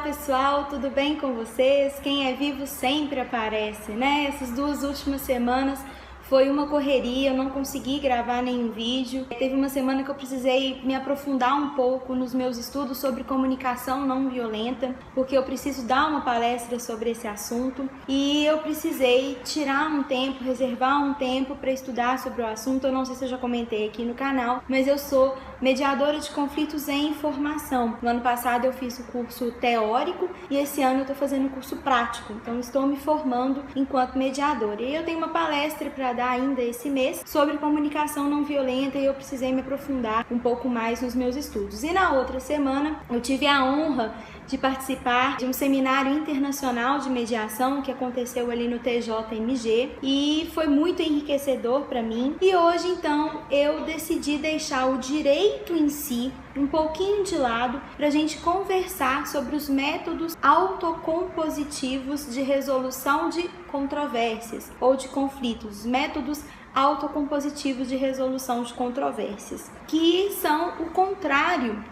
pessoal, tudo bem com vocês? Quem é vivo sempre aparece, né? Essas 2 últimas semanas foi uma correria, eu não consegui gravar nenhum vídeo. Teve uma semana que eu precisei me aprofundar um pouco nos meus estudos sobre comunicação não violenta, porque eu preciso dar uma palestra sobre esse assunto e eu precisei tirar um tempo, reservar um tempo para estudar sobre o assunto. Eu não sei se eu já comentei aqui no canal, mas eu sou mediadora de conflitos em informação. No ano passado eu fiz o curso teórico e esse ano eu estou fazendo o curso prático, então estou me formando enquanto mediadora. E eu tenho uma palestra para dar ainda esse mês sobre comunicação não violenta e eu precisei me aprofundar um pouco mais nos meus estudos. E na outra semana eu tive a honra de participar de um seminário internacional de mediação que aconteceu ali no TJMG e foi muito enriquecedor para mim. E hoje então eu decidi deixar o direito em si um pouquinho de lado para a gente conversar sobre os métodos autocompositivos de resolução de controvérsias ou de conflitos, métodos autocompositivos de resolução de controvérsias, que são o contrário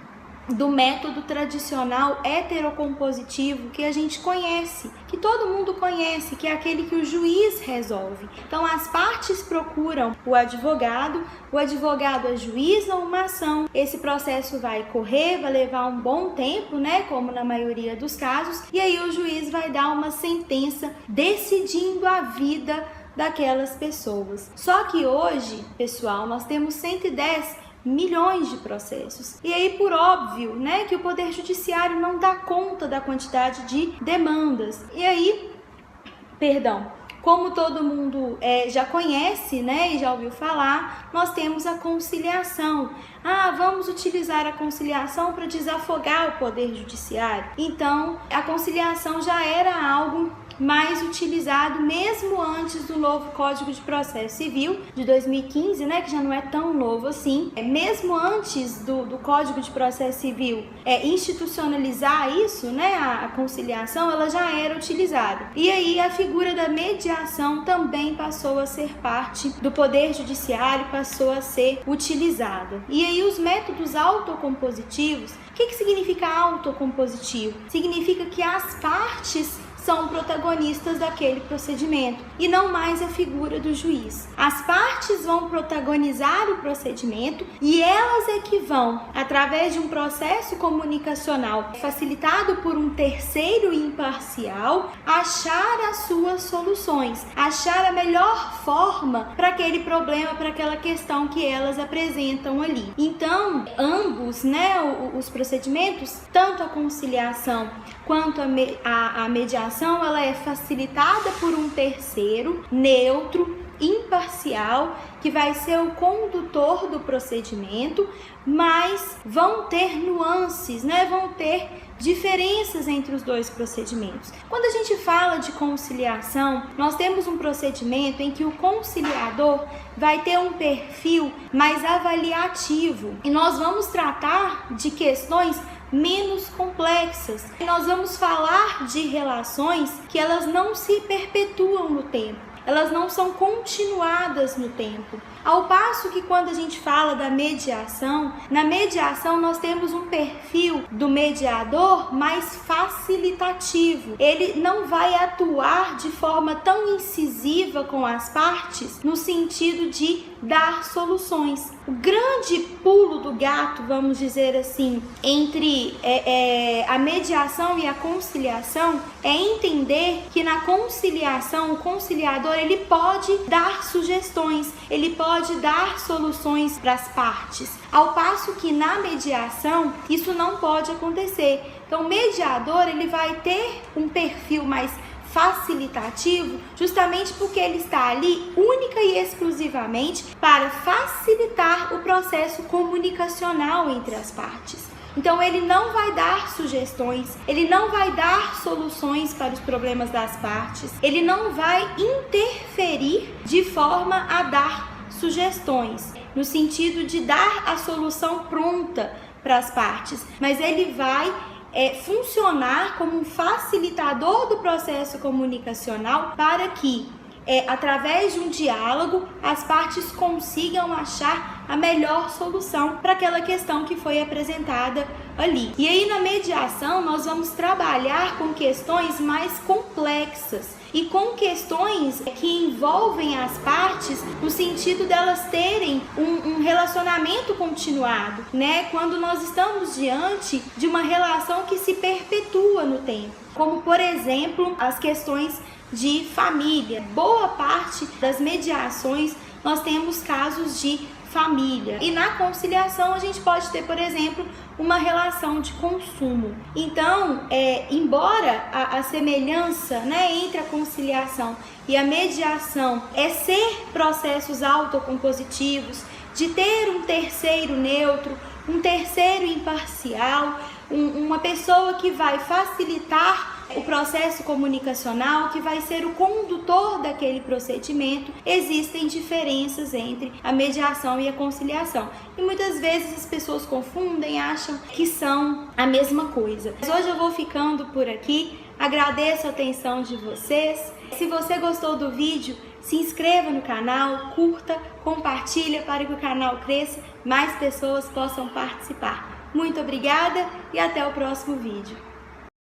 do método tradicional heterocompositivo que a gente conhece, que todo mundo conhece, que é aquele que o juiz resolve. Então as partes procuram o advogado ajuiza uma ação, esse processo vai correr, vai levar um bom tempo, né, como na maioria dos casos, e aí o juiz vai dar uma sentença decidindo a vida daquelas pessoas. Só que hoje, pessoal, nós temos 110 milhões de processos. E aí, por óbvio, né, que o Poder Judiciário não dá conta da quantidade de demandas. E aí, como todo mundo já conhece, né, e já ouviu falar, nós temos a conciliação. Vamos utilizar a conciliação para desafogar o Poder Judiciário. Então, a conciliação já era algo mais utilizado mesmo antes do novo Código de Processo Civil de 2015, né, que já não é tão novo assim. Mesmo antes do Código de Processo Civil institucionalizar isso, né, a conciliação, ela já era utilizada. E aí a figura da mediação também passou a ser parte do Poder Judiciário, passou a ser utilizada. E aí os métodos autocompositivos, o que significa autocompositivo? Significa que as partes são protagonistas daquele procedimento e não mais a figura do juiz. As partes vão protagonizar o procedimento e elas é que vão, através de um processo comunicacional facilitado por um terceiro imparcial, achar as suas soluções, achar a melhor forma para aquele problema, para aquela questão que elas apresentam ali. Então, ambos, né, os procedimentos, tanto a conciliação quanto a mediação, ela é facilitada por um terceiro neutro, imparcial, que vai ser o condutor do procedimento, mas vão ter nuances, né? Vão ter diferenças entre os dois procedimentos. Quando a gente fala de conciliação, nós temos um procedimento em que o conciliador vai ter um perfil mais avaliativo e nós vamos tratar de questões menos complexas. Nós vamos falar de relações que elas não se perpetuam no tempo, elas não são continuadas no tempo. Ao passo que quando a gente fala da mediação, na mediação nós temos um perfil do mediador mais facilitativo. Ele não vai atuar de forma tão incisiva com as partes no sentido de dar soluções. O grande pulo do gato, vamos dizer assim, entre a mediação e a conciliação é entender que na conciliação o conciliador ele pode dar sugestões, ele pode dar soluções para as partes, ao passo que na mediação isso não pode acontecer. Então o mediador ele vai ter um perfil mais facilitativo, justamente porque ele está ali única e exclusivamente para facilitar o processo comunicacional entre as partes. Então ele não vai dar sugestões, ele não vai dar soluções para os problemas das partes, ele não vai interferir de forma a dar sugestões, no sentido de dar a solução pronta para as partes, mas ele vai funcionar como um facilitador do processo comunicacional para que através de um diálogo, as partes consigam achar a melhor solução para aquela questão que foi apresentada ali. E aí na mediação nós vamos trabalhar com questões mais complexas e com questões que envolvem as partes no sentido delas terem um relacionamento continuado, né? Quando nós estamos diante de uma relação que se perpetua no tempo, como por exemplo as questões de família. Boa parte das mediações nós temos casos de família. E na conciliação a gente pode ter, por exemplo, uma relação de consumo. Então, embora a semelhança, né, entre a conciliação e a mediação é ser processos autocompositivos, de ter um terceiro neutro, um terceiro imparcial, uma pessoa que vai facilitar o processo comunicacional, que vai ser o condutor daquele procedimento, existem diferenças entre a mediação e a conciliação. E muitas vezes as pessoas confundem, acham que são a mesma coisa. Mas hoje eu vou ficando por aqui, agradeço a atenção de vocês. Se você gostou do vídeo, se inscreva no canal, curta, compartilha para que o canal cresça, mais pessoas possam participar. Muito obrigada e até o próximo vídeo.